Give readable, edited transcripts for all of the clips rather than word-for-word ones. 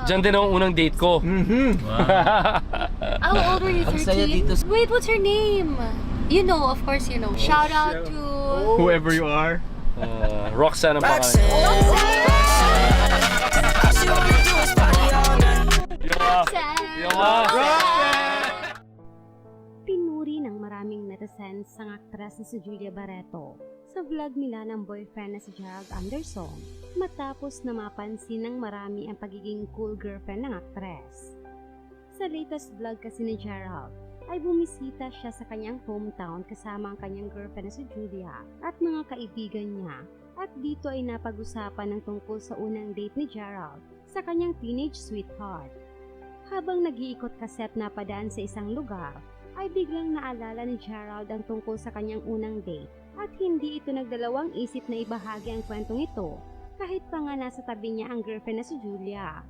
Diyan din ang unang date ko. How old were you? 13? Wait, what's her name? You know, of course you know. Shout out to... Whoever you are. Roxanne ang pangalan. Pinuri ng maraming netizens ang aktres na si Julia Barreto sa vlog nila ng boyfriend na si Gerald Anderson matapos na mapansin ng marami ang pagiging cool girlfriend ng aktres. Sa latest vlog kasi ni Gerald ay bumisita siya sa kanyang hometown kasama ang kanyang girlfriend na si Julia at mga kaibigan niya, at dito ay napag-usapan ng tungkol sa unang date ni Gerald sa kanyang teenage sweetheart. Habang nag-iikot kasi at napadaan sa isang lugar, ay biglang naalala ni Gerald ang tungkol sa kanyang unang date at hindi ito nagdalawang isip na ibahagi ang kwentong ito kahit pa nga nasa tabi niya ang girlfriend na si Julia.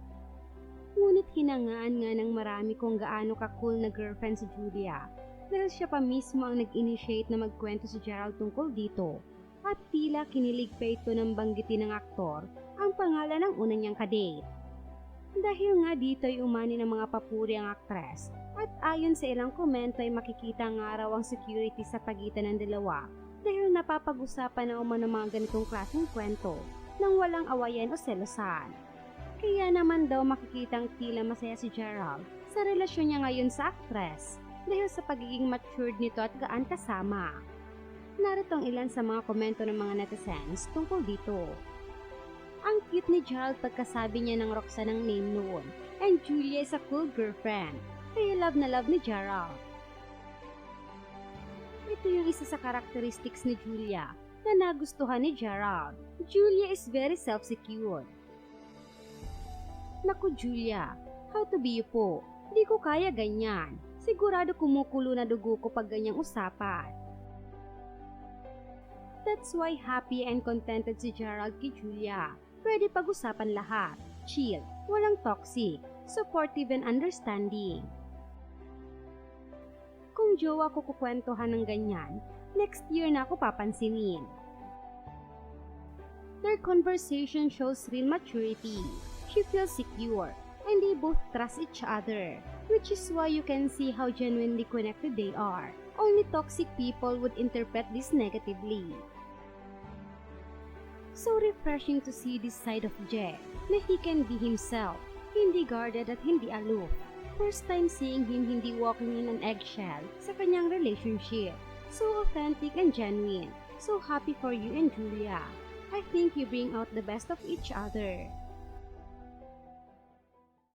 Ngunit hinangaan nga ng marami kung gaano ka-cool na girlfriend si Julia dahil siya pa mismo ang nag-initiate na magkwento si Gerald tungkol dito, at tila kinilig pa ito ng banggitin ng aktor ang pangalan ng una niyang kadate. Dahil nga dito ay umani ng mga papuri ang aktres, at ayon sa ilang komento ay makikita nga raw ang security sa pagitan ng dalawa dahil napapag-usapan na umano mga ganitong klaseng kwento nang walang awayan o selosan. Kaya naman daw makikitang tila masaya si Gerald sa relasyon niya ngayon sa aktres dahil sa pagiging matured nito at gaan kasama. Narito ang ilan sa mga komento ng mga netizens tungkol dito. Ang cute ni Gerald pagkasabi niya ng Roxanne ang name noon, and Julia is a cool girlfriend, kaya love na love ni Gerald. Ito yung isa sa characteristics ni Julia na nagustuhan ni Gerald. Julia is very self-secure. Naku Julia, how to be you po? Di ko kaya ganyan. Sigurado kumukulo na dugo ko pag ganyang usapan. That's why happy and contented si Gerald kay Julia. Pwede pag-usapan lahat. Chill, walang toxic, supportive and understanding. Kung jowa ko kukwentuhan ng ganyan, next year na ako papansinin. Their conversation shows real maturity. She feels secure, and they both trust each other, which is why you can see how genuinely connected they are. Only toxic people would interpret this negatively. So refreshing to see this side of Jay, na he can be himself, hindi guarded at hindi aloof. First time seeing him hindi walking in an eggshell sa kanyang relationship. So authentic and genuine. So happy for you and Julia. I think you bring out the best of each other.